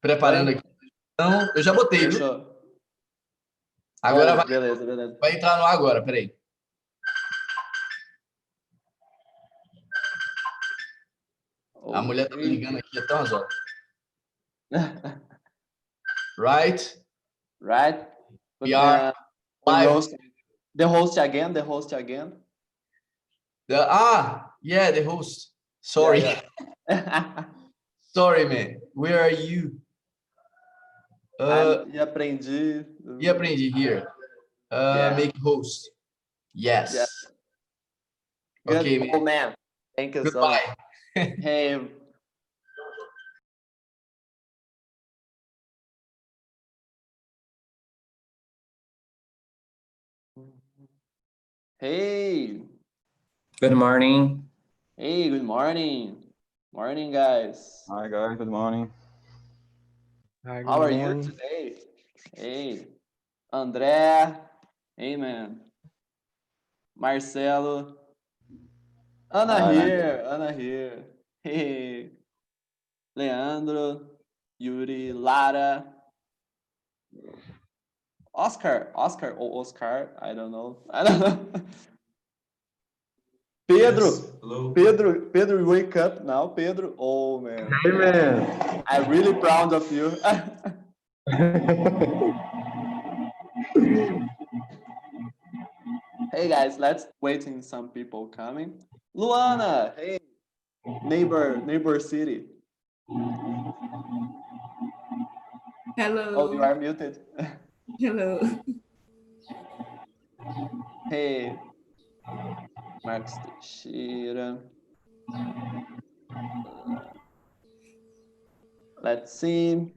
preparando aqui. Então, eu já botei, viu? Fechou. Agora vai, Beleza, beleza. vai entrar no ar agora, peraí. A mulher tá me ligando aqui até umas horas. Right? Right? We are the live. host, the host again. Yeah, the host. Sorry. Yeah. Sorry, man. Where are you? E aprendi. Here. Yeah. Make host. Yes. Yeah. Good. Okay, man. Oh, man. Thank you so much. Hey. Hey. Good morning. Hey, good morning. Morning, guys. Hi, guys. Good morning. Hi, How are you today? Hey. André. Hey, man. Marcelo. Ana here. Hey. Leandro. Yuri. Lara. Oscar, I don't know. Pedro, Yes. Hello. Pedro, wake up now, Pedro. Oh, man. Hey, man. I'm really proud of you. Hey, guys, let's waiting some people coming. Luana, hey, neighbor city. Hello. Oh, you are muted. Hello. Hey, Marcos Teixeira. Let's see.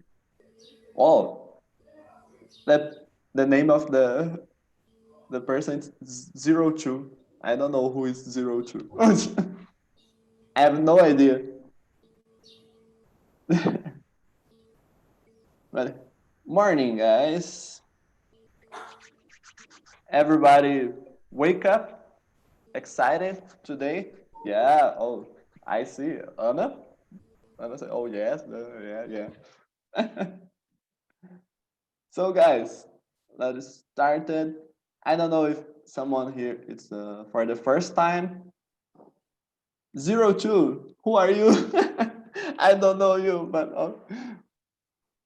Oh, the name of the person is 02. I don't know who is 02. I have no idea. But morning, guys. Everybody wake up excited today? Yeah. Oh, I see. Anna said, oh, yes. Yeah. So, guys, let's start it. I don't know if someone here it's for the first time. 02, who are you? I don't know you, but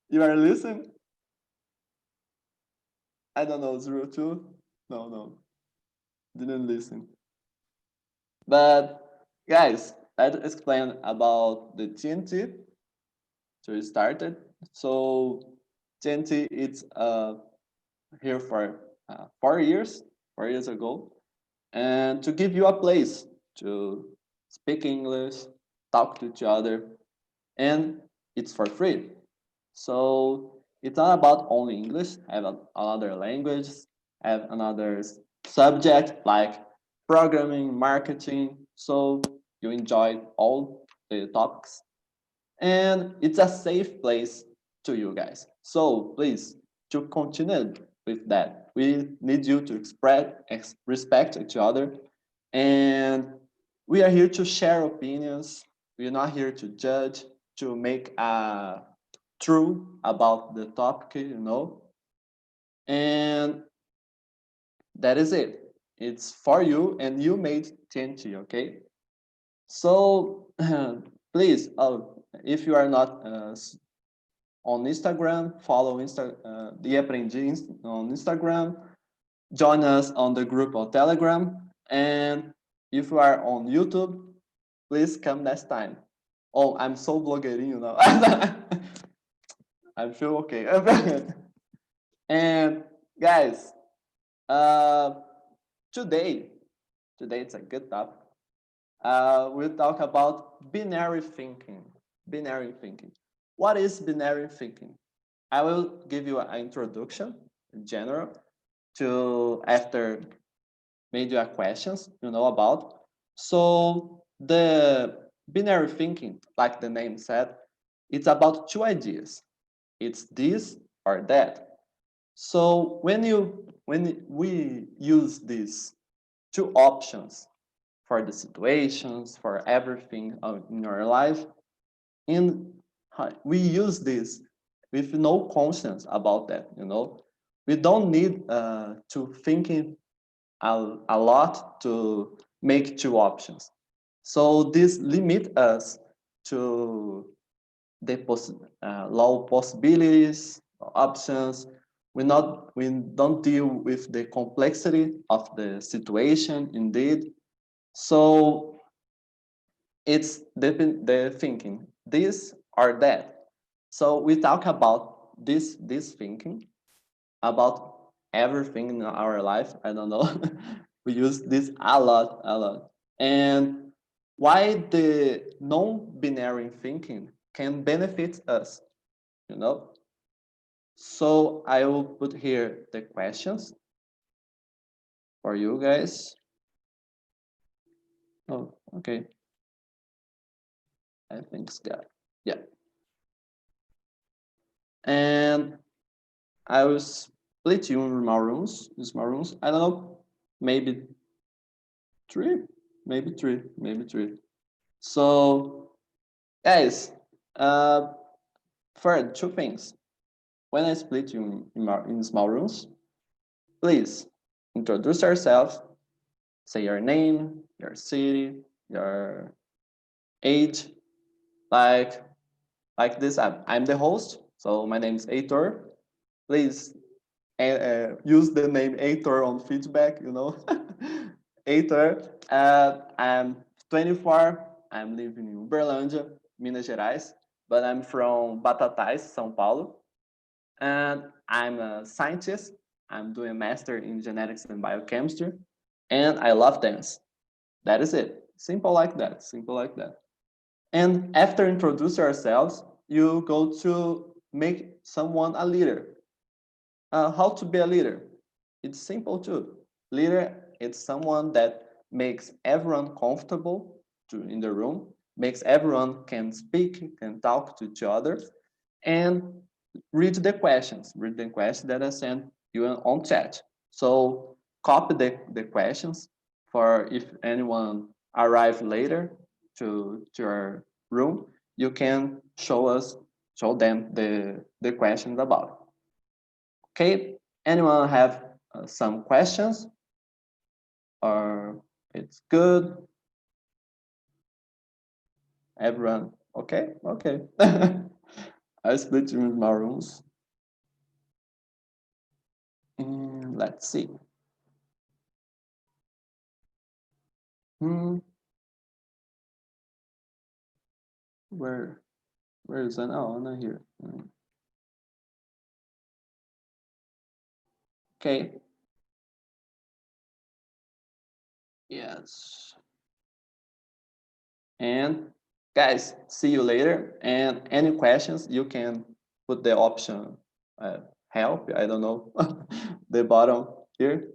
you are listening? I don't know, 02? No, didn't listen. But guys, let's explain about the TNT to start it. So TNT, it's here for 4 years ago, and to give you a place to speak English, talk to each other, and it's for free. So it's not about only English, have another language, have another subject like programming, marketing. So you enjoy all the topics. And it's a safe place to you guys. So please, to continue with that, we need you to respect each other. And we are here to share opinions. We're not here to judge, to make a true about the topic, And that is it. It's for you, and you made TNT, okay? So please, if you are not on Instagram, follow the Aprendi on Instagram, join us on the group on Telegram, and if you are on YouTube, please come next time. Oh, I'm so blogueirinho now. I feel okay. And guys, today it's a good topic. We'll talk about binary thinking. Binary thinking. What is binary thinking? I will give you an introduction in general to after major questions about. So the binary thinking, like the name said, it's about two ideas. It's this or that. So when we use these two options for the situations, for everything in your life, and we use this with no conscience about that, you know. We don't need to thinking a lot to make two options. So this limit us to the low possibilities, options. We don't deal with the complexity of the situation indeed. So it's the thinking, this or that. So we talk about this thinking, about everything in our life. I don't know. We use this a lot, a lot. And why the non-binary thinking can benefit us, you know? So I will put here the questions for you guys. Oh, okay. I think it's got, yeah. And I will split you in small rooms, I don't know, maybe three, maybe three. So, guys, first, two things. When I split you in small rooms, please introduce yourself, say your name, your city, your age, like this. I'm the host, so my name is Heitor. Please use the name Heitor on feedback, you know. Heitor, I'm 24, I'm living in Uberlândia, Minas Gerais, but I'm from Batatais, São Paulo. And I'm a scientist. I'm doing a master in genetics and biochemistry, and I love dance. That is it. Simple like that. Simple like that. And after introduce ourselves, you go to make someone a leader. How to be a leader? It's simple too. Leader is someone that makes everyone comfortable in the room, makes everyone can speak, can talk to each other, and read the questions that I sent you on chat. So copy the questions for if anyone arrive later to your room, you can show them the questions about it. Okay, anyone have some questions? Or it's good? Everyone, okay? Okay. I split you in my rooms. And let's see. Where is that? Oh, not here. Okay. Yes. And guys, see you later. And any questions, you can put the option help. I don't know, the bottom here.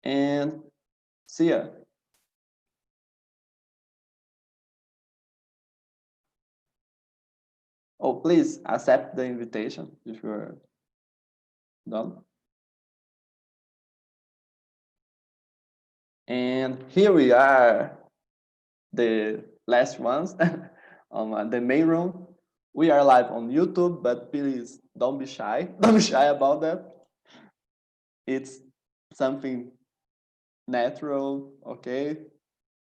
And see ya. Oh, please accept the invitation if you're done. And here we are, the last ones on the main room. We are live on YouTube, but please don't be shy. Don't be shy about that. It's something natural, okay?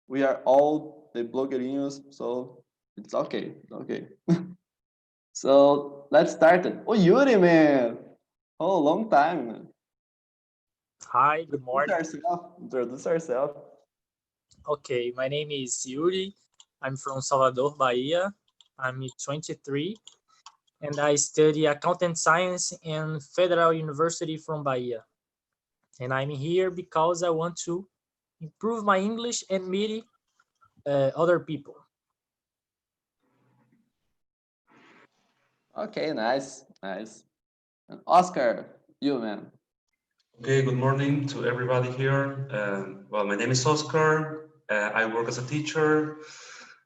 We are all the blogueirinhos, so it's okay, okay. So let's start it. Oh, Yuri, man. Oh, long time, man. Hi, good morning. Introduce yourself. Okay, my name is Yuri. I'm from Salvador, Bahia. I'm 23 and I study accounting science in Federal University from Bahia. And I'm here because I want to improve my English and meet other people. Okay, nice, nice. And Oscar, you, man. Okay, good morning to everybody here. Well, my name is Oscar. I work as a teacher.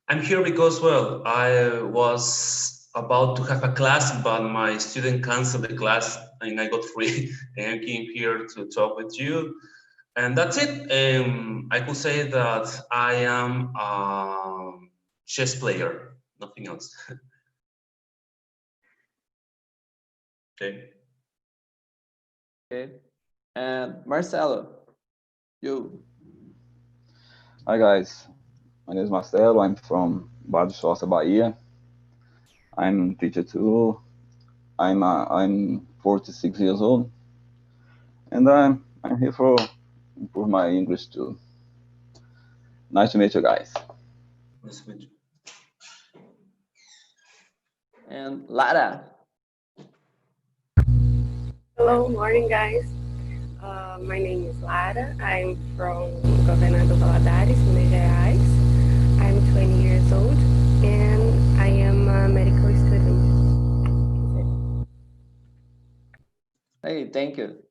I'm here because, well, I was about to have a class, but my student canceled the class and I got free and I came here to talk with you. And that's it. I could say that I am a chess player, nothing else. Okay. Okay. And Marcelo, you. Hi guys, my name is Marcelo. I'm from Barra do Choça, Bahia. I'm teacher too. I'm 46 years old, and I'm here for improve my English too. Nice to meet you guys. Nice to meet you. And Lara. Hello, morning, guys. My name is Lara. I'm from Governador Valadares, Minas Gerais. I'm 20 years old, and I am a medical student. Hey, thank you.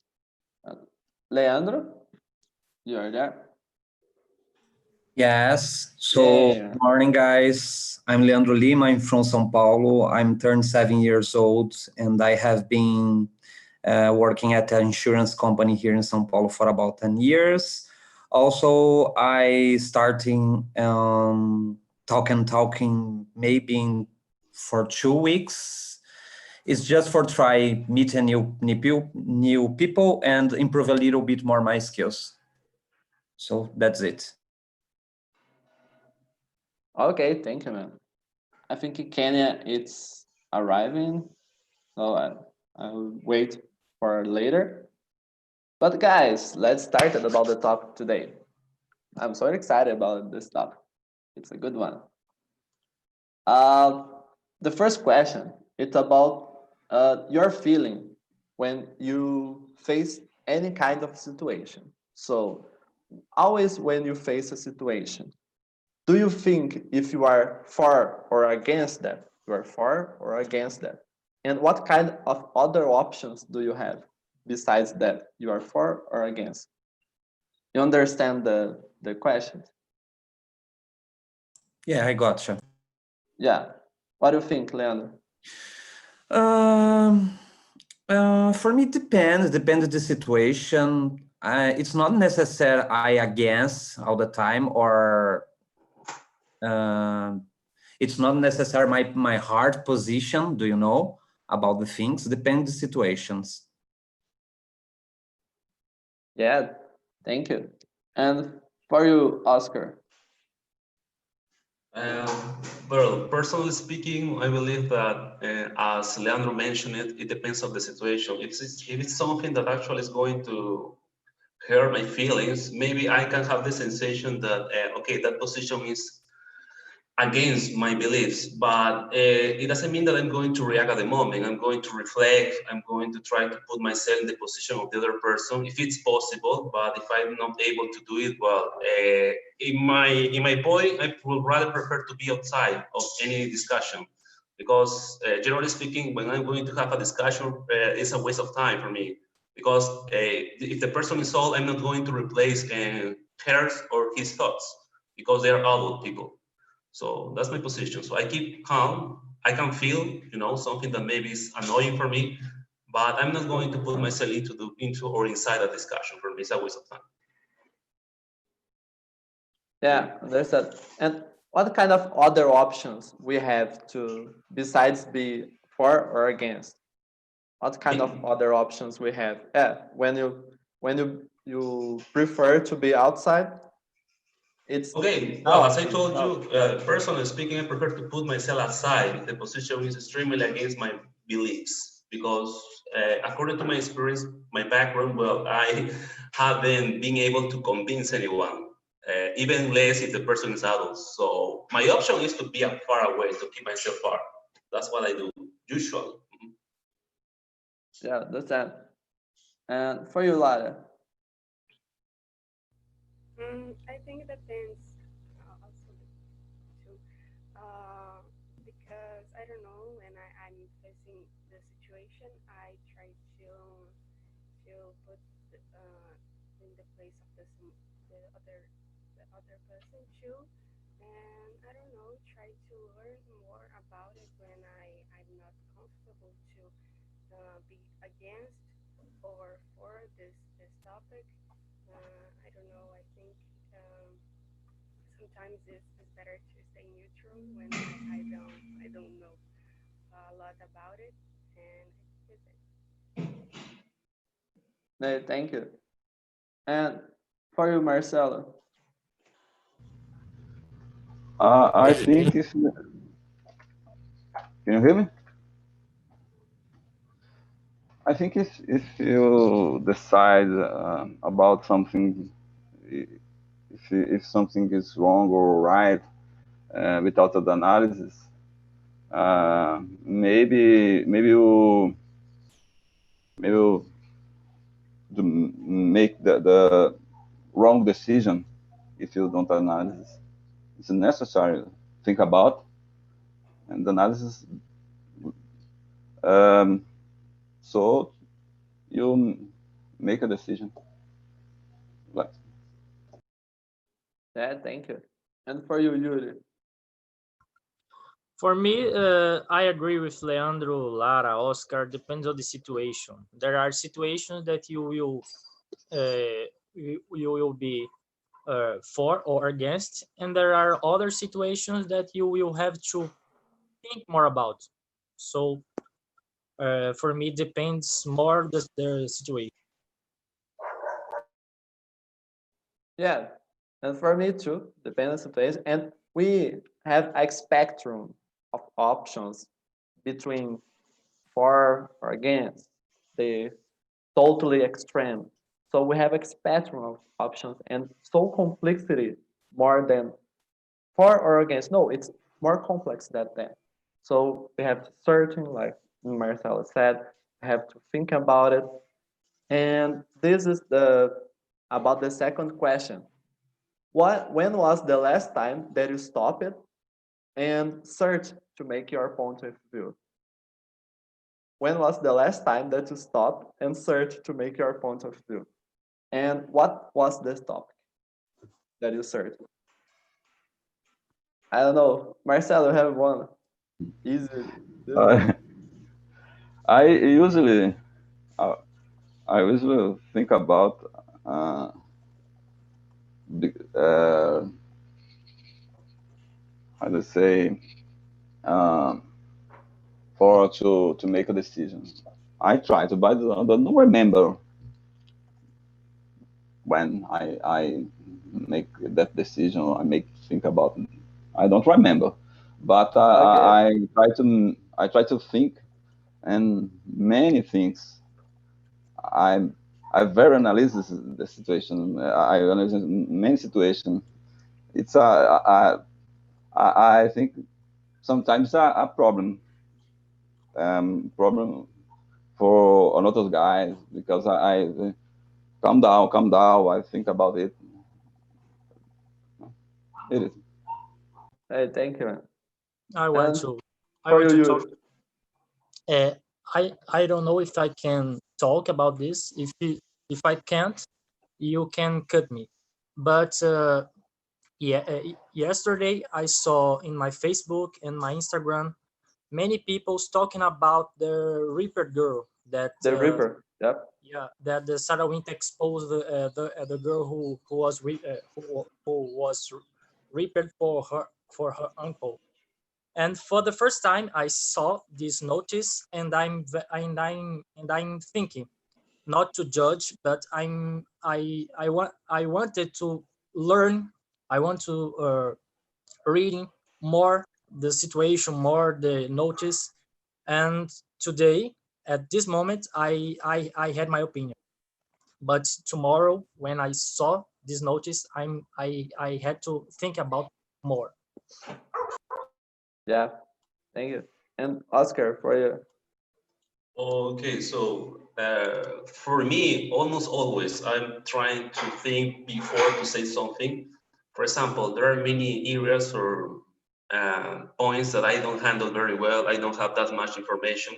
Leandro, you are there? Yes. So, Yeah. good morning, guys. I'm Leandro Lima. I'm from São Paulo. I'm turned 7 years old, and I have been working at an insurance company here in São Paulo for about 10 years. Also, I starting talking maybe for 2 weeks. It's just for try meet a new people and improve a little bit more my skills. So that's it. Okay, thank you, man. I think in Kenya it's arriving, so I'll wait for later. But guys, let's start about the topic today. I'm so excited about this topic. It's a good one. The first question, it's about your feeling when you face any kind of situation. So always when you face a situation, do you think if you are for or against that? You are for or against that? And what kind of other options do you have besides that you are for or against? You understand the question? Yeah, I gotcha. Yeah. What do you think, Leandro? For me, depends the situation. It's not necessary I against all the time, or it's not necessary my hard position. Do you know about the things? Depends the situations. Yeah, thank you. And for you, Oscar? Well, personally speaking, I believe that, as Leandro mentioned it depends on the situation. If it's something that actually is going to hurt my feelings, maybe I can have the sensation that, okay, that position is against my beliefs, but it doesn't mean that I'm going to react at the moment. I'm going to reflect. I'm going to try to put myself in the position of the other person if it's possible. But if I'm not able to do it, well, in my point, I would rather prefer to be outside of any discussion, because generally speaking, when I'm going to have a discussion, it's a waste of time for me. Because if the person is old, I'm not going to replace hers or his thoughts, because they are adult people. So that's my position. So I keep calm. I can feel, something that maybe is annoying for me, but I'm not going to put myself into or inside a discussion. For me, it's a waste of time. Yeah, understood. And what kind of other options we have to, besides be for or against? What kind of other options we have? Yeah, when you prefer to be outside, it's okay. Well, as I told you, personally speaking, I prefer to put myself aside if the position is extremely against my beliefs, because according to my experience, my background, well, I haven't been able to convince anyone, even less if the person is adult. So my option is to be far away, to keep myself far. That's what I do usually. Yeah, that's that. And for you, Lara? I think it depends also too, because I don't know when I'm facing the situation, I try to put in the place of the other person too, and I don't know, try to learn more about it when I'm not comfortable to be against or for this topic. I don't know. I think sometimes it's better to stay neutral when I don't know a lot about it, and it's it. No, thank you. And for you, Marcelo. I think if can you hear me? I think if you decide about something, if something is wrong or right without an analysis, maybe you make the wrong decision if you don't analyze. It's necessary to think about and analysis. So you make a decision. Like, Yeah, thank you. And for you, Yuri. For me, I agree with Leandro, Lara, Oscar. Depends on the situation. There are situations that you will be for or against, and there are other situations that you will have to think more about. So for me, it depends more the situation. Yeah, and for me too, depending on the situation. And we have a spectrum of options between for or against the totally extreme. So we have a spectrum of options and so complexity more than for or against. No, it's more complex than that. So we have to certain, like Marcelo said, we have to think about it. And this is the about the second question. When was the last time that you stopped it and search to make your point of view? When was the last time that you stopped and search to make your point of view? And what was this topic that you searched? I don't know. Marcelo, have one. Easy. I usually uh, I usually think about how to say um, for to make a decision. I try to, but I don't remember when I make that decision. Or I make think about it. I don't remember, but Okay. I try to think and many things. I I very analyze the situation. I analyze many situations. It's I think sometimes a problem for a lot of guys because I calm down. I think about it. It is. Hey, thank you. I want And to I for want you, to talk. Yuri. I don't know if I can talk about this. If I can't, you can cut me. But yesterday I saw in my Facebook and my Instagram many people talking about the Reaper girl that The Reaper. Yep. that the Sarah Winter exposed the girl who was reaped for her uncle. And for the first time, I saw this notice, and I'm thinking, not to judge, but I wanted to learn. I want to reading more the situation, more the notice, and today at this moment I had my opinion, but tomorrow when I saw this notice I had to think about more. Yeah. Thank you. And Oscar, for you. Okay, so for me, almost always I'm trying to think before to say something. For example, there are many areas or points that I don't handle very well. I don't have that much information.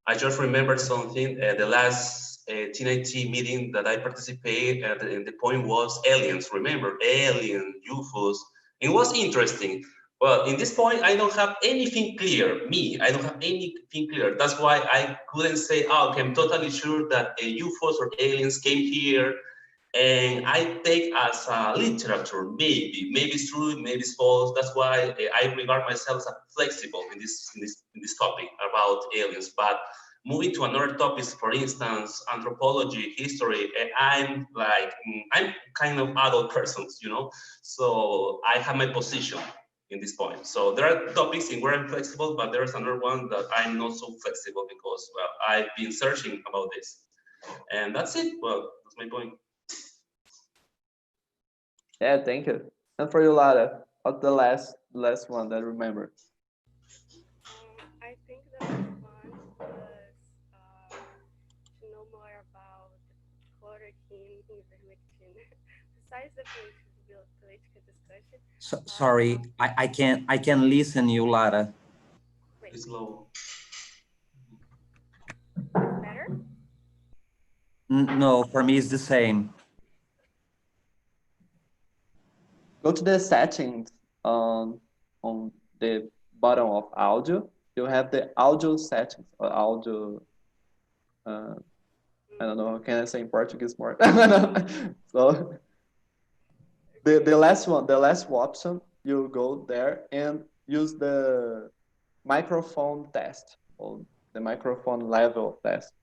I just remembered something at the last TNT meeting that I participated, and the point was aliens. Remember, alien, UFOs. It was interesting. Well, in this point, I don't have anything clear. I don't have anything clear. That's why I couldn't say, oh, okay, I'm totally sure that UFOs or aliens came here. And I take as a literature, maybe it's true, maybe it's false. That's why I regard myself as flexible in this topic about aliens. But moving to another topics, for instance, anthropology, history, I'm like, I'm kind of adult person, you know, so I have my position in this point. So there are topics in where I'm flexible, but there's another one that I'm not so flexible because, well, I've been searching about this. And that's it. Well, that's my point. Yeah, thank you. And for you, Lara, what's the last one that I remember? I think the last one was to know more about chloroquine, ivermectin. Besides the political discussion. Sorry, I can listen you, Lara. Wait, It's low. better? No, for me it's the same. Go to the settings on the bottom of audio. You have the audio settings or audio. I don't know. How can I say in Portuguese more? So the last one, the last option, you go there and use the microphone test or the microphone level test.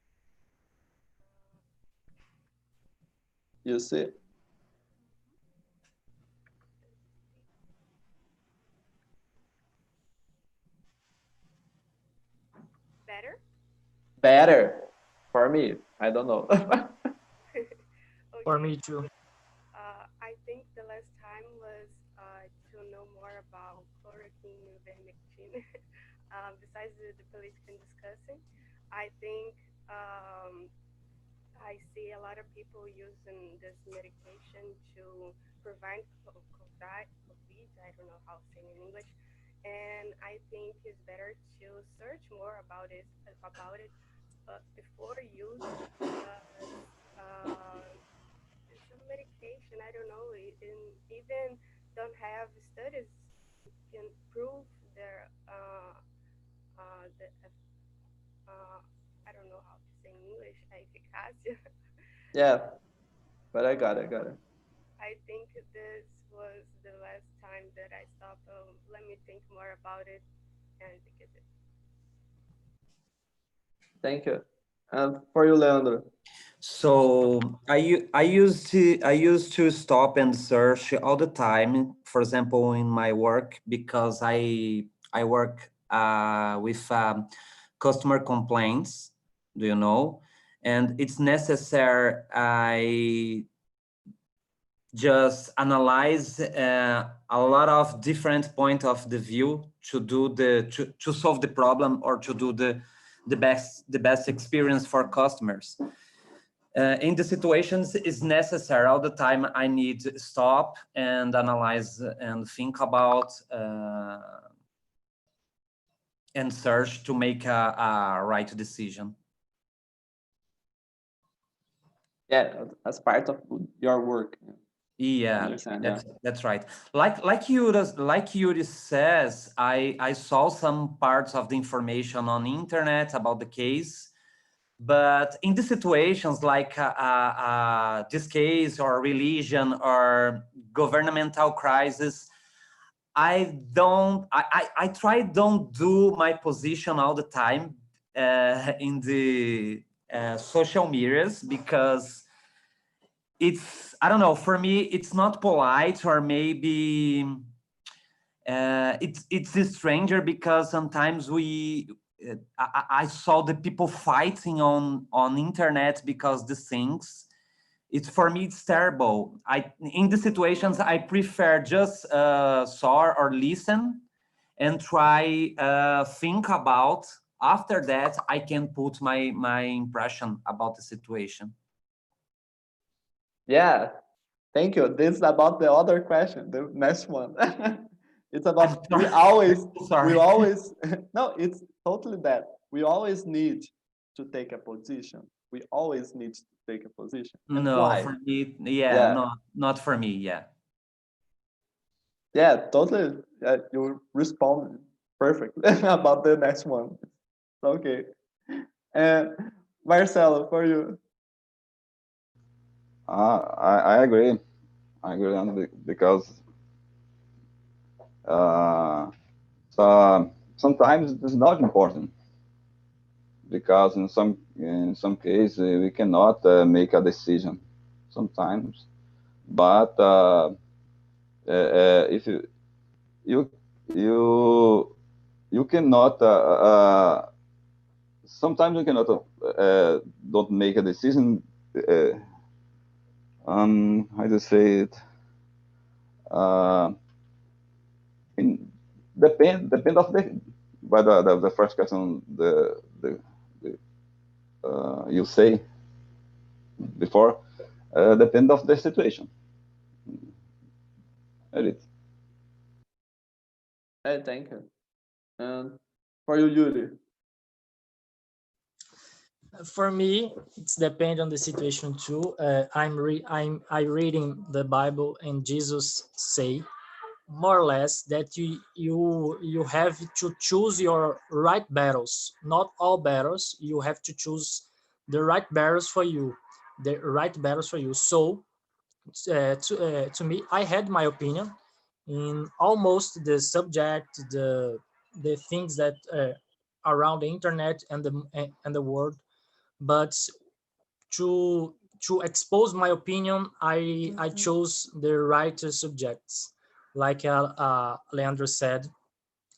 You see? Better? Better for me. I don't know. Okay. For me too. I think the last time was to know more about chloroquine and ivermectin. Besides the political discussing, I think I see a lot of people using this medication to prevent COVID. I don't know how to say it in English, and I think it's better to search more about it before use. It's a medication. I don't know. Even don't have studies can prove their I don't know how to say in English, efficacia. Yeah, but I got it. I think this was the last time that I stopped. Let me think more about it, and because it. Thank you. And for you, Leandro. So I used to stop and search all the time. For example, in my work, because I work with customer complaints. Do you know? And it's necessary. I just analyze a lot of different point of the view to do to solve the problem or to do the best experience for customers. In the situations is necessary all the time. I need to stop and analyze and think about and search to make a right decision. Yeah, as part of your work. Yeah, that's right. Like Yuri says, I saw some parts of the information on the internet about the case, but in the situations like this case or religion or governmental crisis, I try don't do my position all the time in the social medias, because I don't know, for me it's not polite, or maybe it's a stranger, because sometimes I saw the people fighting on internet because the things, for me it's terrible. In the situations I prefer just saw or listen and try think about. After that I can put my impression about the situation. Yeah, thank you. This is about the other question, the next one. It's about we always no, it's totally that. We always need to take a position. We always need to take a position. And no, why? for me, yeah. No, not for me, yeah. Yeah, totally. You respond perfectly about the next one. Okay. And Marcelo, for you. I agree. I agree, because so sometimes it's not important. because in some cases we cannot make a decision sometimes. But if you you you cannot sometimes you cannot don't make a decision. How to say it? Uh, in, depend of the by the first question the you say before depend of the situation. It. Hey, thank you. And for you, Yuri. For me, it's depend on the situation too. I reading the Bible, and Jesus say more or less that you have to choose your right battles. Not all battles. You have to choose the right battles for you. The right battles for you. So to me, I had my opinion in almost the subject, the things that around the internet and the world, but to expose my opinion, I chose the right subjects. Like Leandro said,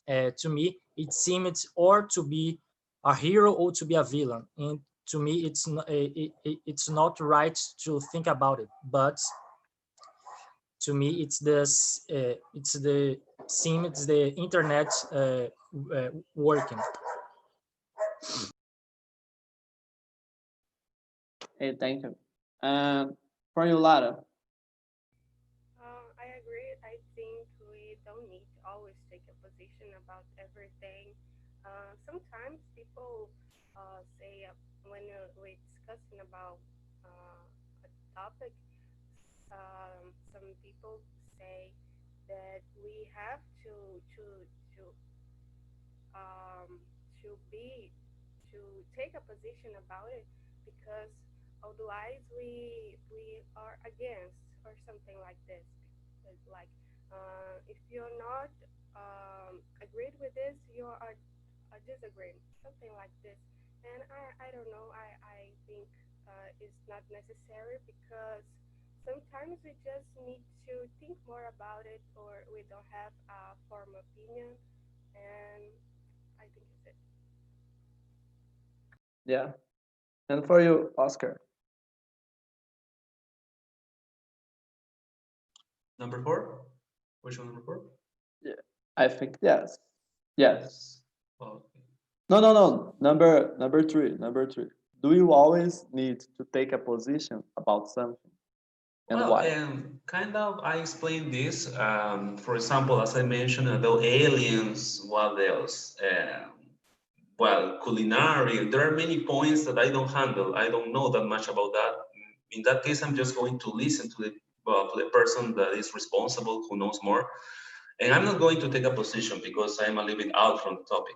to me it seemed or to be a hero or to be a villain, and to me it's not right to think about it. But to me it's the internet working. Hey, thank you. And for you, Lara. I agree. I think we don't need to always take a position about everything. Sometimes people say when we're discussing about a topic, some people say that we have to um, to be to take a position about it, because otherwise we are against or something like this. It's like if you're not agreed with this, you are disagreeing, something like this. And I don't know. I think it's not necessary, because sometimes we just need to think more about it, or we don't have a formal opinion. And I think it's it. Yeah. And for you, Oscar. Number 4? Which one, number 4? Yeah. I think yes. Yes. Okay. No. Number three. Number three. Do you always need to take a position about something, and Well, why? kind of, I explained this. For example, as I mentioned, the aliens, what else? Well, culinary. There are many points that I don't handle. I don't know that much about that. In that case, I'm just going to listen to the person that is responsible, who knows more. And I'm not going to take a position because I'm a little bit out from the topic.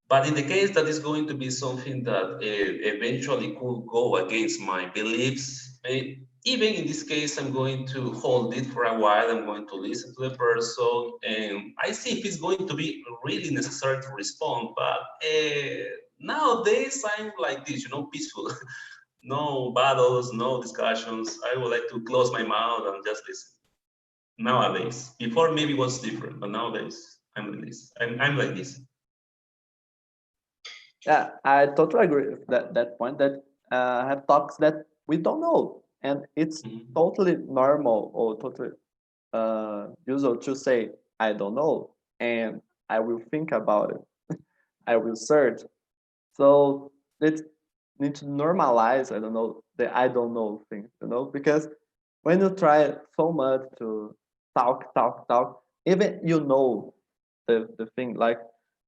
But in the case that is going to be something that eventually could go against my beliefs, even in this case, I'm going to hold it for a while. I'm going to listen to the person, and I see if it's going to be really necessary to respond. But nowadays, I'm like this, peaceful. No battles, no discussions. I would like to close my mouth and just listen. Nowadays, before maybe it was different, but nowadays I'm like this. I'm like this. Yeah, I totally agree with that point. That have talks that we don't know, and it's Mhm. totally normal or totally usual to say I don't know, and I will think about it. I will search. So let's need to normalize. I don't know the I don't know thing, because when you try so much to talk, even the thing, like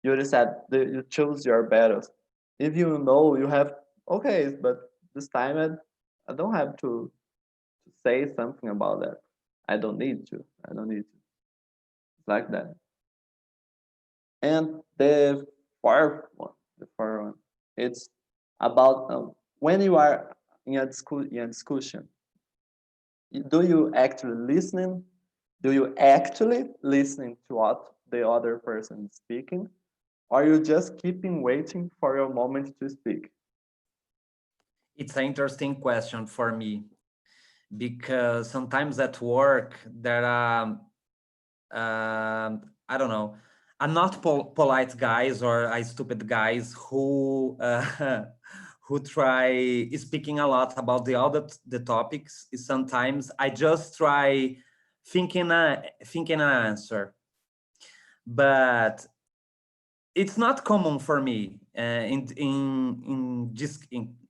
you just said, you choose your battles. If you know you have, okay, but this time I don't have to say something about that. I don't need to. I don't need to. It's like that. And the fourth one, it's about when you are in a discussion. Do you actually listening? Do you actually listening to what the other person is speaking, are you just keeping waiting for your moment to speak? It's an interesting question for me, because sometimes at work there are I don't know, are not polite guys or stupid guys who who try speaking a lot about the topics. Sometimes I just try thinking an answer, but it's not common for me.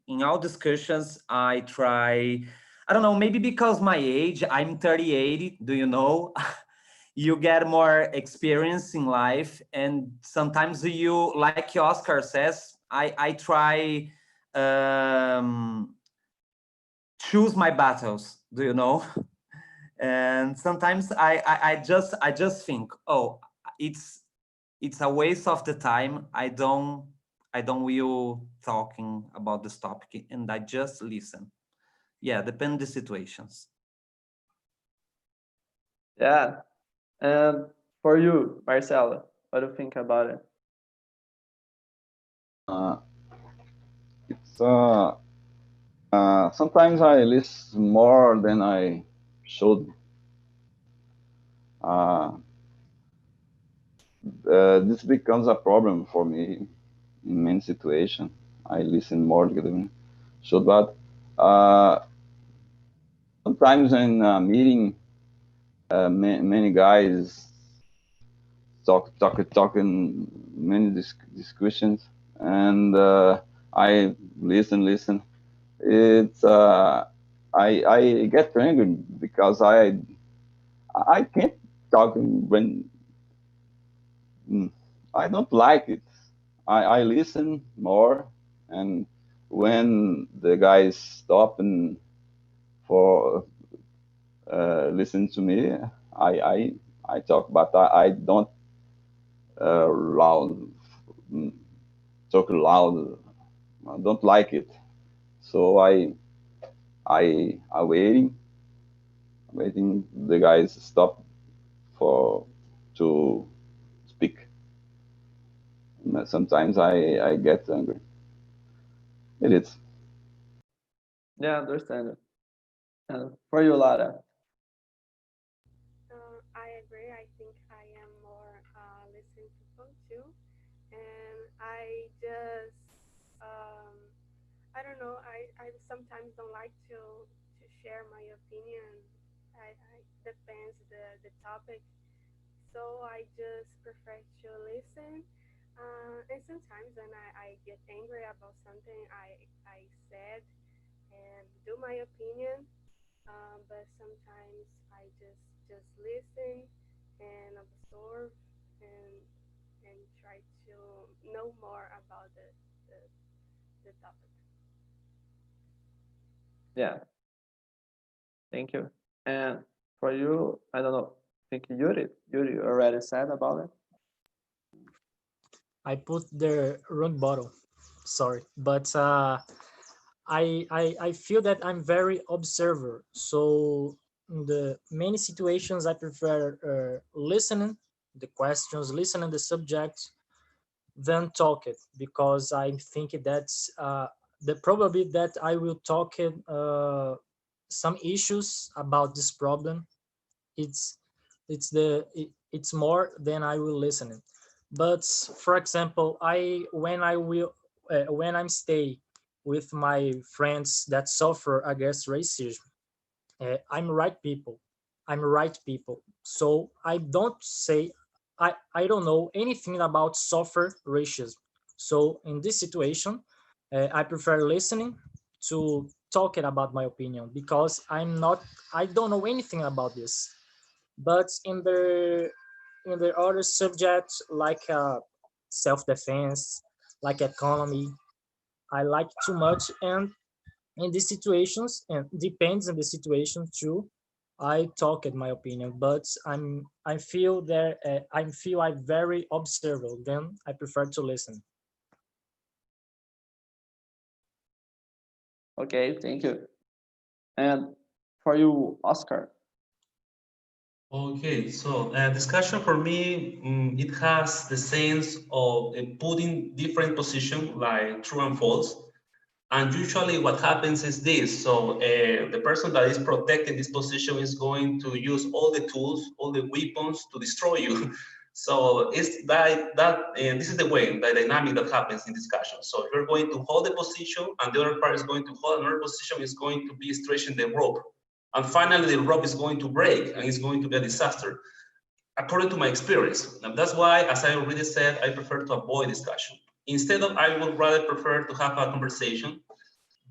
In all discussions, I try. I don't know. Maybe because my age, I'm 38. Do you know? You get more experience in life, and sometimes you, like Oscar says, I try choose my battles. Do you know? And sometimes I just think, oh, it's a waste of the time. I don't will talking about this topic, and I just listen. Yeah, depend the situations. Yeah. And for you, Marcelo, what do you think about it? Uh, it's sometimes I listen more than I should. This becomes a problem for me in many situations. I listen more than I should, but sometimes in a meeting, many guys talking many discussions, and I listen. It's I get angry because I can't talk when I don't like it. I listen more, and when the guys stop and for listen to me, I I I talk, but I don't loud talk loud. I don't like it, so I waiting the guys stop for to speak. Sometimes I get angry. It is. Yeah, understand it. And for you, Lara. I agree. I think I am more listening people too, and um, I don't know. I sometimes don't like to share my opinion. I depends the topic, so I just prefer to listen. And sometimes when I get angry about something I said and do my opinion, but sometimes I just listen and absorb and and try to know more about the, the topic. Yeah, thank you. And for you, I don't know. I think Yuri already said about it. I put the wrong bottle. Sorry, but I feel that I'm very observer. So in the many situations, I prefer listening the questions, listening the subject, than talk it, because I think that's the probability that I will talk it, some issues about this problem. It's it's more than I will listen it. But for example, when I'm stay with my friends that suffer against racism, I'm right people, so I don't say I don't know anything about suffer racism. So in this situation, I prefer listening to talking about my opinion, because I don't know anything about this. But in the other subjects, like self-defense, like economy, I like too much. And in these situations, and depends on the situation too, I talk in my opinion. But I feel that I'm very observant, then I prefer to listen. Okay, thank you. And for you, Oscar. Okay, so discussion for me, it has the sense of putting different positions like true and false. And usually what happens is this. So the person that is protecting this position is going to use all the tools, all the weapons to destroy you. So it's and this is the way, the dynamic that happens in discussion. So you're going to hold the position and the other part is going to hold another position, is going to be stretching the rope. And finally the rope is going to break and it's going to be a disaster according to my experience. And that's why, as I already said, I prefer to avoid discussion. Instead of, I would rather prefer to have a conversation,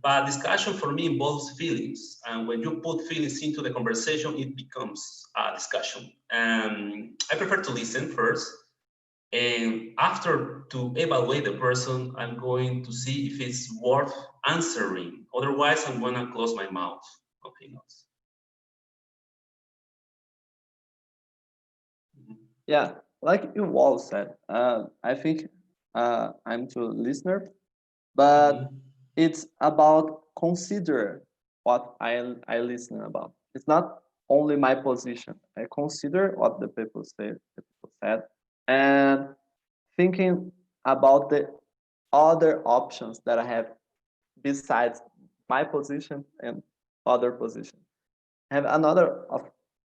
but discussion for me involves feelings. And when you put feelings into the conversation, it becomes a discussion. And I prefer to listen first. And after to evaluate the person, I'm going to see if it's worth answering. Otherwise, I'm gonna close my mouth. Okay, else. Yeah, like you all said, I think I'm to listener, but it's about consider what I listen about. It's not only my position. I consider what the people say, the people said, and thinking about the other options that I have besides my position and other position. I have another of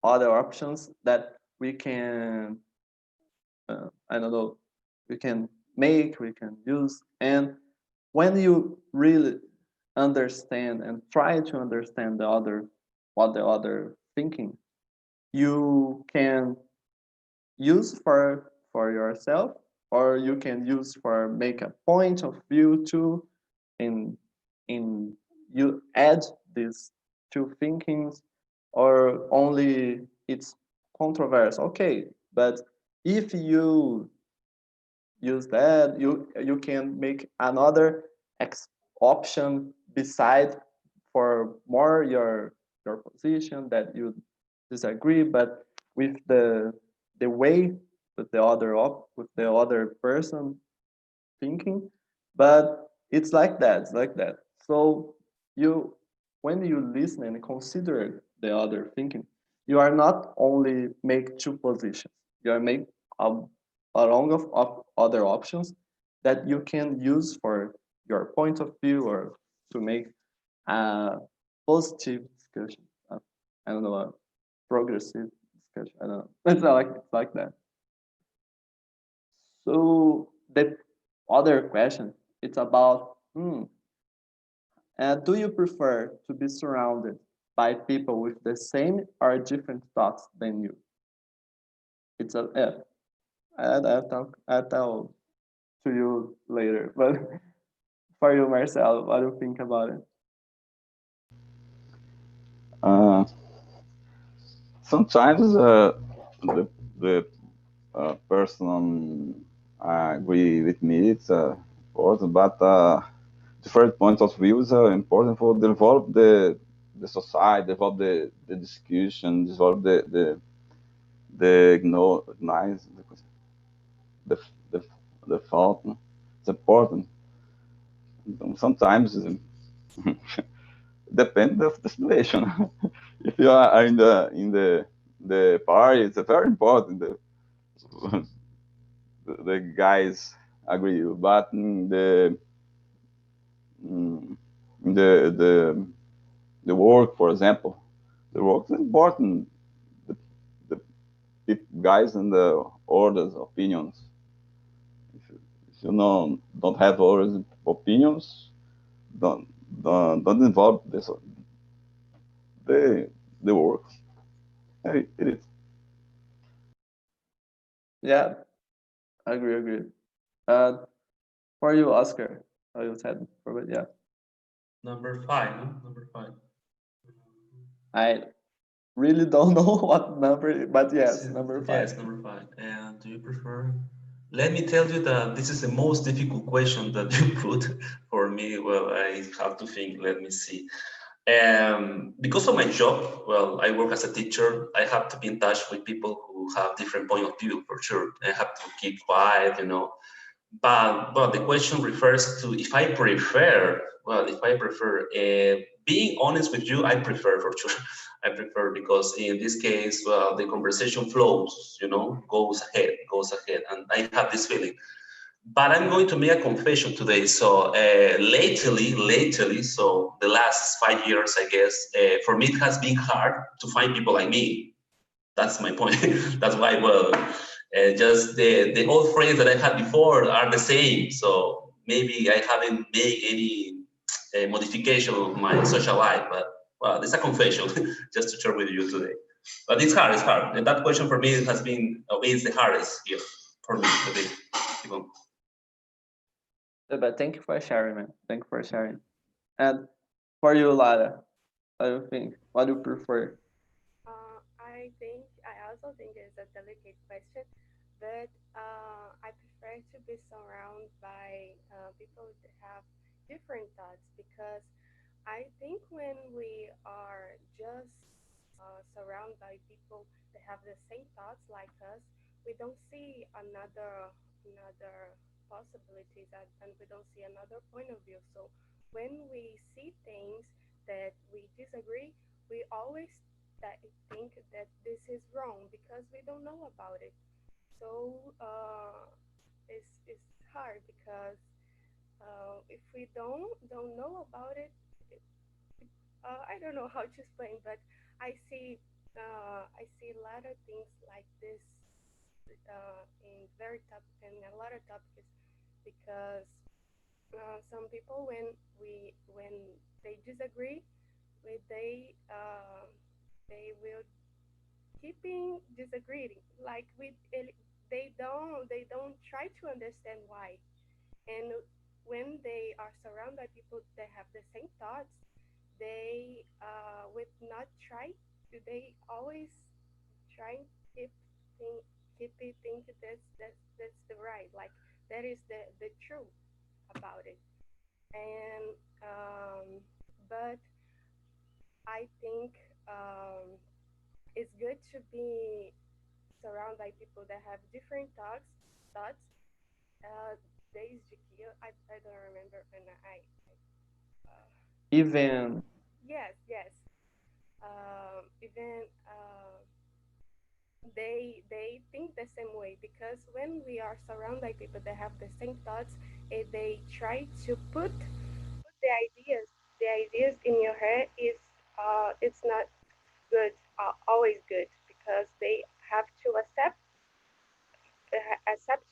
other options that we can I don't know, we can make, we can use. And when you really understand and try to understand the other, what the other thinking, you can use for yourself, or you can use for make a point of view too, in you add these two thinkings, or only it's controversial. Okay, but if you use that, you can make another option beside for more your position that you disagree, but with the way with the other with the other person thinking. But it's like that, it's like that. So you, when you listen and consider the other thinking, you are not only make two positions, you are make a, a long of other options that you can use for your point of view, or to make a positive discussion. I don't know, a progressive discussion. I don't know. It's like that. So the other question, it's about, do you prefer to be surrounded by people with the same or different thoughts than you? It's a, yeah, I'll tell to you later. But for you, Marcel, what do you think about it? Sometimes the person agree with me. It's important, but different points of views are important for develop the society, develop the discussion, develop the recognize the the the thought. It's important. Sometimes depends of the situation. If you are in the party, it's very important. The guys agree, but mm, the the work, for example, the work is important. The guys and the orders opinions. If you don't have orders opinions, don't don't involve this the work. It is. Yeah, agree, agree. Uh, for you, Oscar, how you said, Robert, yeah. Number 5, no? Number 5. I really don't know what number, but yes, Yes, number yes, 5. number 5. And do you prefer? Let me tell you that this is the most difficult question that you put for me. Well, I have to think. Let me see. Because of my job, well, I work as a teacher. I have to be in touch with people who have different point of view, for sure. I have to keep quiet, But well, the question refers to if I prefer. Well, if I prefer, being honest with you, I prefer for sure. I prefer because in this case, well, the conversation flows, you know, goes ahead, and I have this feeling. But I'm going to make a confession today. So lately, so the last 5 years, I guess, for me it has been hard to find people like me. That's my point. That's why, well, just the old friends that I had before are the same. So maybe I haven't made any modification of my social life, but well, it's a confession just to share with you today. But it's hard, it's hard. And that question for me has been, is the hardest here for me today. But thank you for sharing, man. Thank you for sharing. And for you, Lara, what do you think? What do you prefer? I also think it's a delicate question, but I prefer to be surrounded by people that have different thoughts because I think when we are just surrounded by people that have the same thoughts like us, we don't see another possibilities and we don't see another point of view. So when we see things that we disagree, we always think that this is wrong because we don't know about it. So it's hard because if we don't know about it, I don't know how to explain, but I see a lot of things like this in a lot of topics because some people when they disagree with they will keeping disagreeing like they don't try to understand why, and when they are surrounded by people that have the same thoughts, they would not try to, they always try to think keep it think that's the right, like that is the truth about it. And but I think it's good to be surrounded by people that have different thoughts. Desde que I don't remember when Even yes. Even they think the same way because when we are surrounded by people that have the same thoughts, they try to put the ideas in your head is it's not good, always good because they have to accept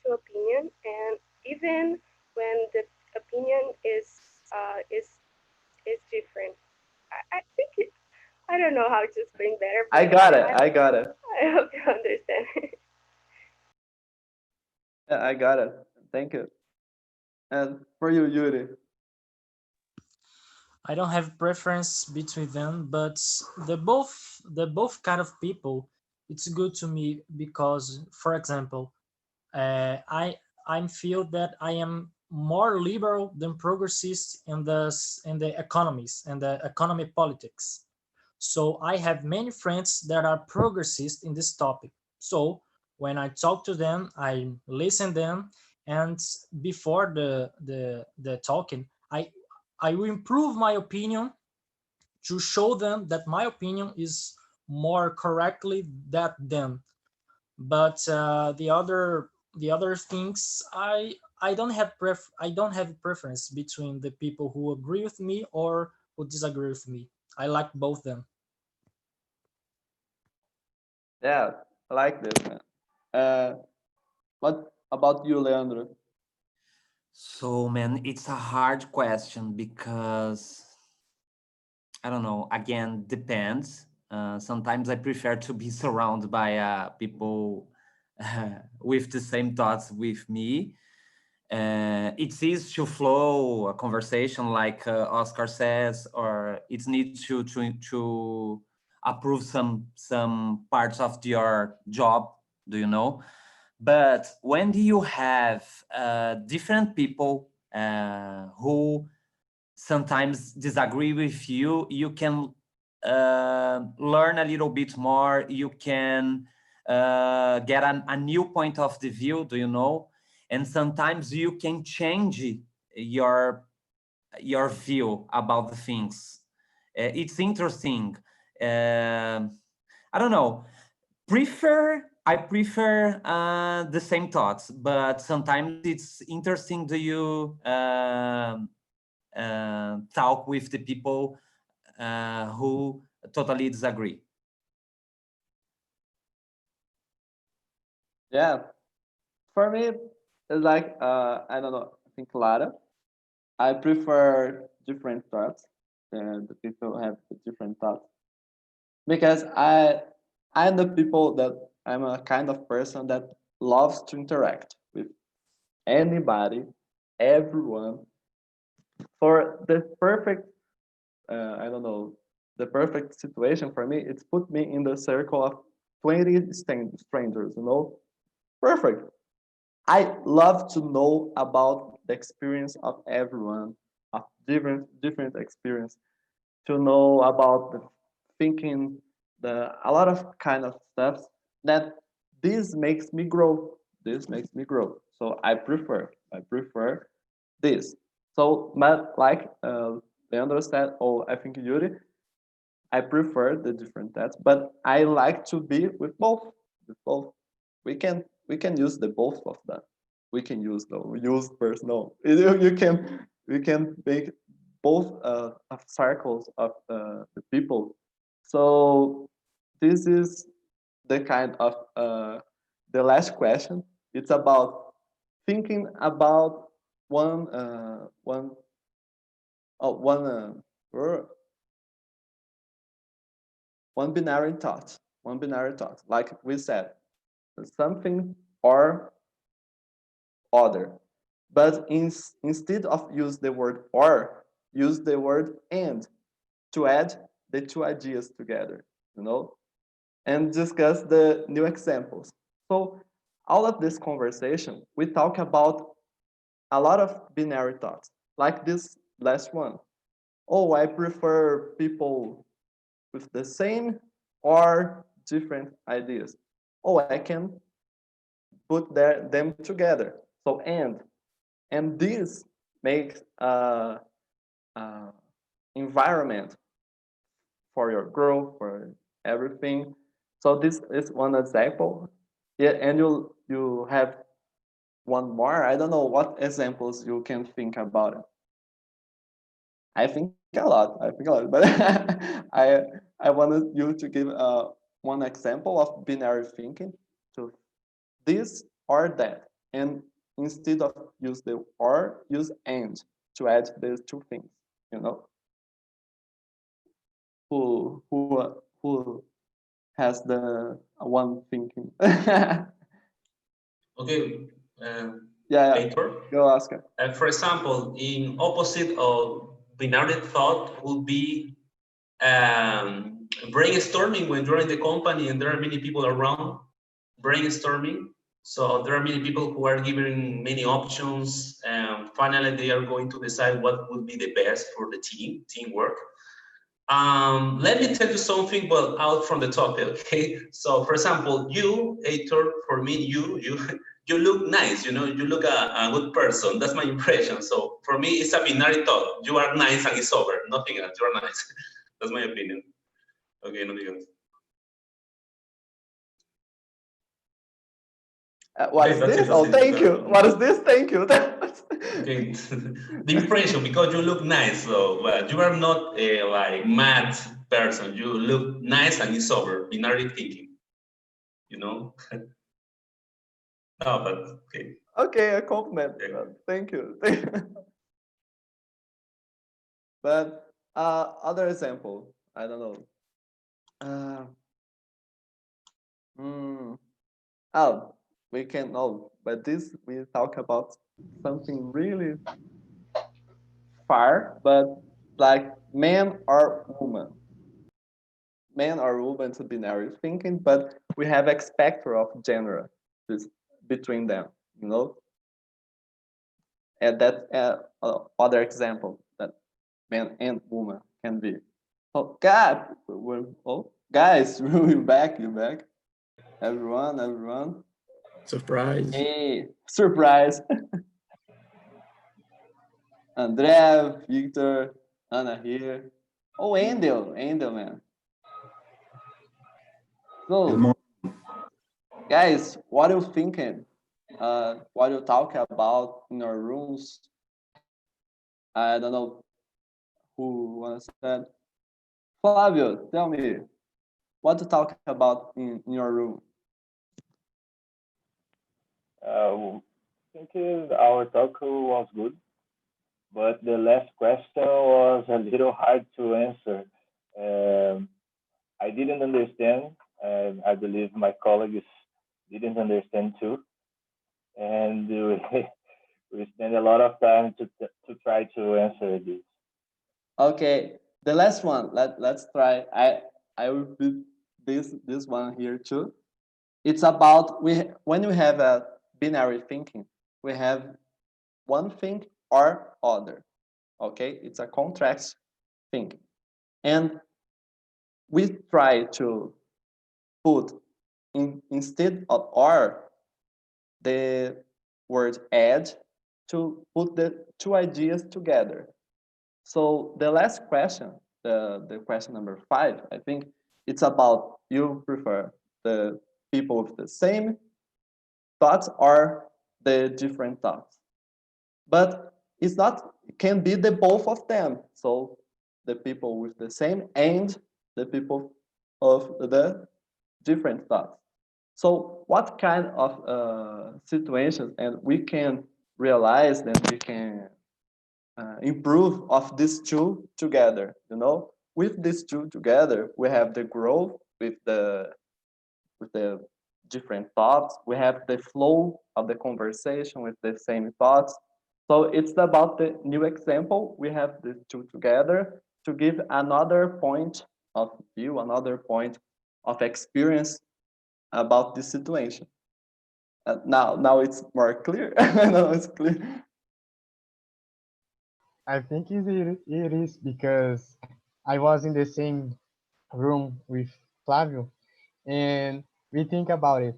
your opinion, and even when the opinion is different. I think I don't know how to explain better. I got it. I got it. I hope you understand. Yeah, I got it. Thank you. And for you, Yuri. I don't have preference between them, but the both kind of people, it's good to me because, for example, I feel that I am more liberal than progressist in the economies and the economy politics. So I have many friends that are progressist in this topic. So when I talk to them, I listen them, and before the talking, I will improve my opinion to show them that my opinion is more correctly that them. But the other things, I don't have preference between the people who agree with me or who disagree with me. I like both them. Yeah, I like this, man. What about you, Leandro? So, man, it's a hard question because I don't know. Again, depends. Sometimes I prefer to be surrounded by people with the same thoughts with me. It's easy to flow a conversation, like Oscar says, or it needs to approve some parts of your job. Do you know? But when do you have different people who sometimes disagree with you, you can learn a little bit more. You can get a new point of the view, do you know? and sometimes you can change your view about the things. It's interesting. I don't know. I prefer the same thoughts, but sometimes it's interesting to you talk with the people who totally disagree. Yeah, for me, it's like I don't know. I think Lara. I prefer different thoughts, and the people have different thoughts because I'm the people that I'm a kind of person that loves to interact with anybody, everyone, for the perfect I don't know, the perfect situation for me. It's put me in the circle of 20 strangers, you know, perfect. I love to know about the experience of everyone, of different experience, to know about the thinking, a lot of kind of stuff that this makes me grow. This makes me grow. So I prefer this. So, but like Leandro said, oh, I think Yuri, I prefer the different tests, but I like to be with both. With both, we can use the both of them. We can use the use personal. You can make both of circles of the people. So this is the kind of the last question. It's about thinking about one oh, word, one binary thought. One binary thought. Like we said, something or other. But instead of use the word or, use the word and to add the two ideas together, you know, and discuss the new examples. So all of this conversation, we talk about a lot of binary thoughts, like this last one. Oh, I prefer people with the same or different ideas. Oh, I can put them together. So and this makes environment for your growth, for everything. So this is one example. Yeah, and you have one more. I don't know what examples you can think about it. I think a lot. I think a lot, but I wanted you to give one example of binary thinking to this or that, and instead of use the or, use and to add these two things. You know, who has the one thinking? Okay. Yeah, Later. go ask her. For example, in opposite of binary thought would be brainstorming when you're in the company and there are many people around. Brainstorming. So there are many people who are giving many options, and finally they are going to decide what would be the best for the teamwork. Let me tell you something, but out from the topic, okay? So, for example, you, Heitor, for me, you you look nice. You know, you look a good person. That's my impression. So, for me, it's a binary thought. You are nice and it's over. Nothing else. You are nice. That's my opinion. Okay, nothing else. What Okay, is that's this? it. Oh, That's thank it. you. What is this? Thank you. Okay, the impression, because you look nice, so but you are not a like mad person. You look nice and it's over. Binary thinking, you know. No, but okay. Okay, a compliment. Thank you. But other example, I don't know. Oh, we can know, but this we talk about something really far, but like man or woman. Man or woman to binary thinking, but we have a spectrum of gender between them, you know? And that's other example that man and woman can be. Oh God, oh guys, you're back, you're back. Everyone. Surprise. Hey, surprise. André, Victor, Anna here. Oh, Endel, man. Good So, morning. guys, what are you thinking? What you talk about in your rooms? I don't know who wants that. Flavio, tell me, what to talk about in your room? I think our talk was good, but the last question was a little hard to answer. I didn't understand, and I believe my colleagues didn't understand too. And we spent a lot of time to try to answer this. Okay, the last one. Let's try. I will put this one here too. It's about when we have a binary thinking, we have one thing or other. Okay, it's a contrast thinking, and we try to put instead of or the word add to put the two ideas together. So the last question, the question number 5, I think it's about you prefer the people with the same thoughts or the different thoughts. But it's not, it can be the both of them. So the people with the same and the people of the different thoughts. So what kind of situations, and we can realize that we can improve of these two together, you know? With these two together, we have the growth with the different thoughts. We have the flow of the conversation with the same thoughts. So it's about the new example. We have the two together to give another point of view, another point of experience about this situation. Now it's more clear. Now it's clear. I think it is because I was in the same room with Flavio, and we think about it.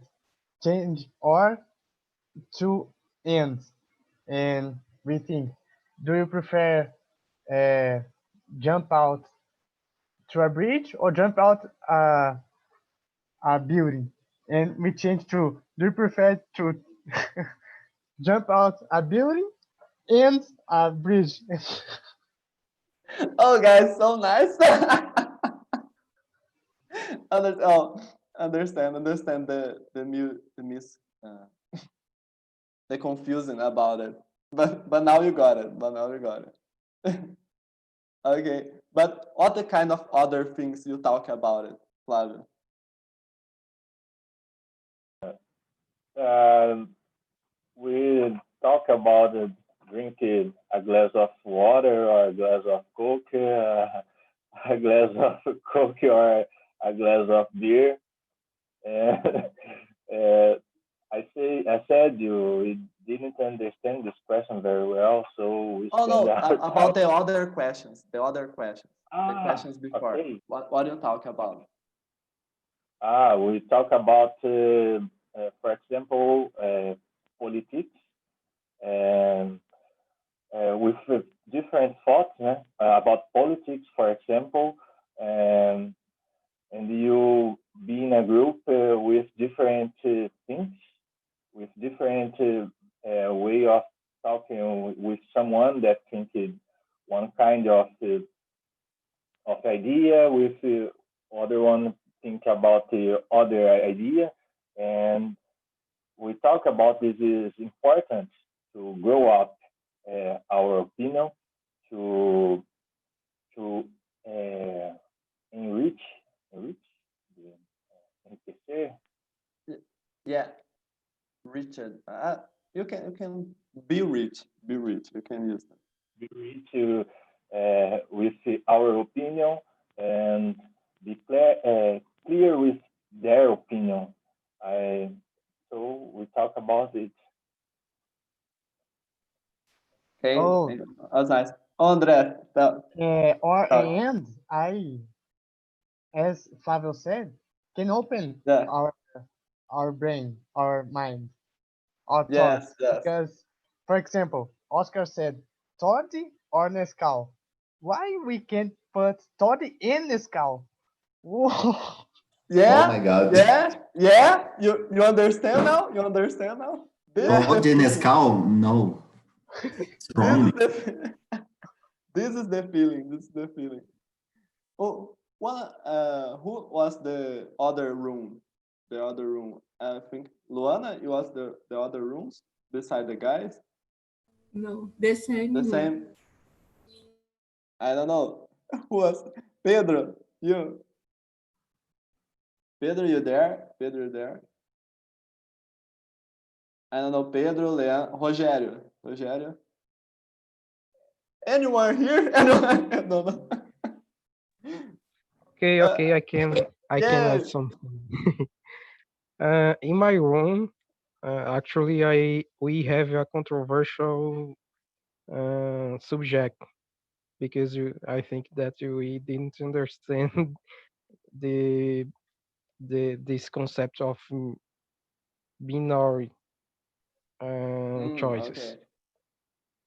Change or to end, and we think, do you prefer uh, jump out to a bridge or jump out a building? And we change to, do you prefer to jump out a building and a bridge? Oh, guys, so nice. Understand the miss the confusion about it. But now you got it. But now you got it. Okay. But what the kind of other things you talk about it, Flavio? We talk about drinking a glass of water or a glass of Coke, a glass of Coke or a glass of beer. And I said you didn't understand this question very well, so we Oh spend no, our about time. the other questions. The other questions. The questions before. Okay. What do you talk about? We talk about, for example, politics, and with different thoughts about politics, for example, and you be in a group with different things, with different way of talking with someone that thinks one kind of idea, with other one think about the other idea, and we talk about this is important to grow up our opinion, to enrich enriquecer. Yeah, Richard. You can be rich. Be rich. You can use them. Be rich with our opinion and be clear with their opinion. So we talk about it. Okay. Oh, That's nice. Oh, André, or tell- and as Flavio said, can open yeah. our brain, our mind. or Todd? Yes, yes. Because, for example, Oscar said Todd or Nescau. Why we can't put Todd in Nescau? Whoa. Yeah. Oh my God. Yeah. You understand now? You understand now? This is Oh, the feeling. Nescau? No. It's This wrong. is the this is the feeling. This is the feeling. Oh, who was the other room? The other room. I think Luana, you was the other rooms beside the guys. No, the same. The same. I don't know. Who was Pedro? You. Pedro, you there? Pedro, you there? I don't know. Pedro, Leandro, Rogério. Rogério. Anyone here? Anyone? No. Okay, I can Yeah. add something. In my room, actually, we have a controversial subject because I think that we didn't understand the this concept of binary choices, Okay.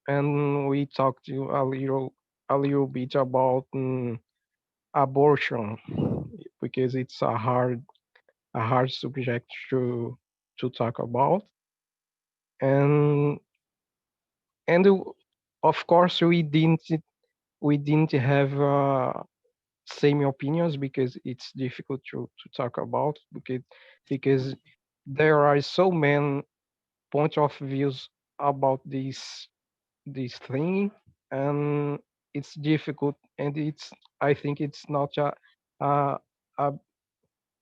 and we talked a little bit about abortion because it's a hard subject to talk about, and of course we didn't have same opinions because it's difficult to talk about because there are so many point of views about this thing, and it's difficult, and it's I think it's not a, a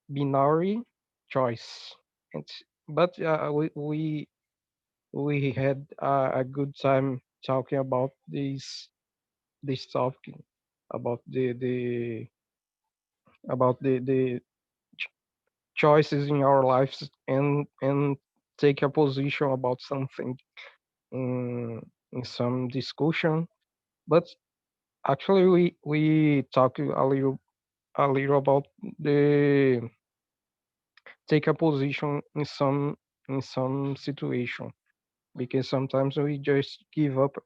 binary choice. And but we had a good time talking about this topic about the choices in our lives, and take a position about something in some discussion. But actually we talk a little about the take a position in some situation, because sometimes we just give up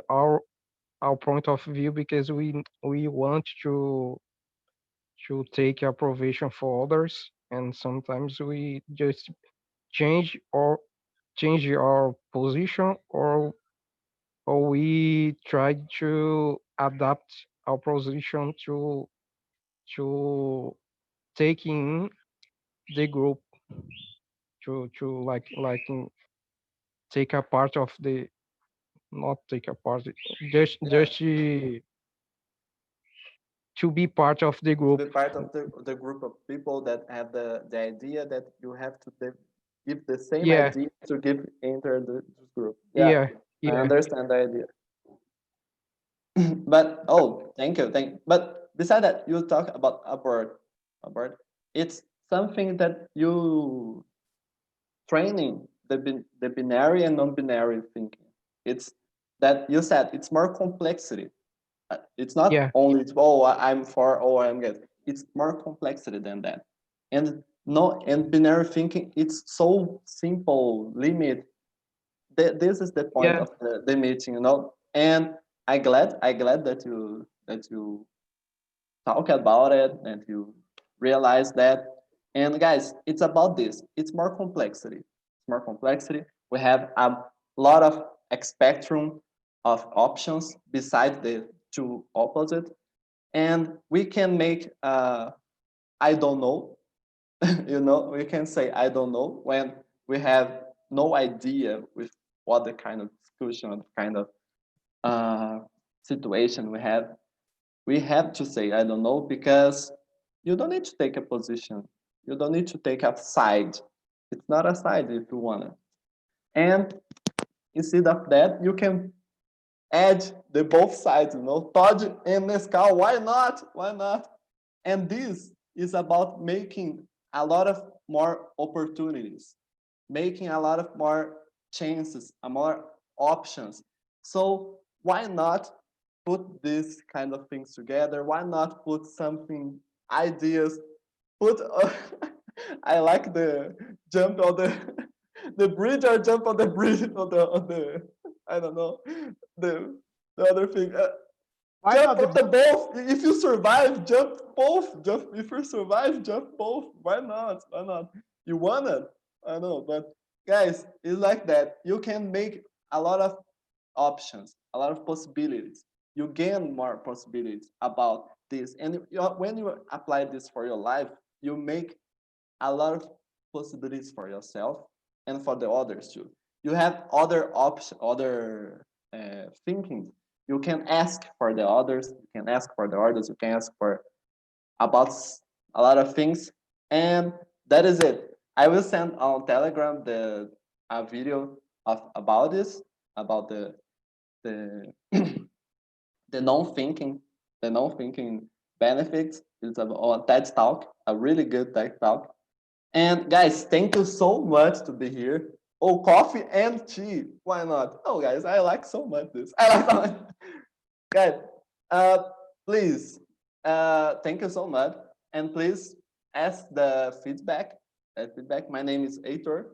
our point of view because we want to take approbation for others, and sometimes we just change or change our position, or we try to adapt our position to taking the group, to take a part of the not take a part, just to be part of the To group. be part of the group of people that have the idea that you have to give the same Yeah, idea to enter this group. Yeah, yeah, I yeah, understand the idea. But thank you. But beside that, you talk about abort. It's something that you training the binary and non-binary thinking. It's that you said it's more complexity. It's not yeah, only I'm for I'm against. It's more complexity than that. And no, and binary thinking, it's so simple limit. This is the point yeah, of the meeting, you know. And I glad that you talk about it and you realize that. And guys, it's about this. It's more complexity. It's more complexity. We have a lot of spectrum of options besides the two opposite, and we can make I don't know. You know, we can say I don't know when we have no idea with what the kind of discussion, what kind of uh, situation we have. We have to say I don't know because you don't need to take a position. You don't need to take a side. It's not a side if you want it. And instead of that, you can add the both sides, you know, Todd and Nescau. Why not? Why not? And this is about making a lot of more opportunities, making a lot of more chances, a more options. So why not put these kind of things together? Why not put something ideas? Put I like the jump on the bridge or jump on the bridge on the I don't know the other thing. Why Jump not on the both. If you survive, jump both. Jump if you survive, jump both. Why not? Why not? You wanna? I know, but guys, it's like that. You can make a lot of options, a lot of possibilities. You gain more possibilities about this, and when you apply this for your life, you make a lot of possibilities for yourself and for the others too. You have other options, other thinking. You can ask for the others. You can ask for the others. You can ask for about a lot of things, and that is it. I will send on Telegram a video about this, about the the non-thinking benefits. It's a TED talk, a really good TED talk. And guys, thank you so much to be here. Oh, coffee and tea. Why not? Oh, guys, I like so much this. I like so much. Guys, please, thank you so much. And please ask the feedback. My name is Heitor.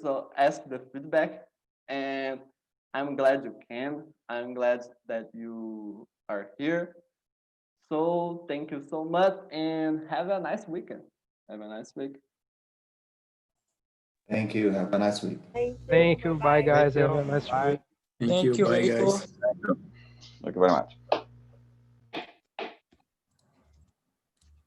So ask the feedback. And I'm glad you came. I'm glad that you are here. So thank you so much and have a nice weekend. Have a nice week. Thank you. Have a nice week. Thank you. Bye, guys. Have a nice week. Thank you. Bye, guys. Thank you very much.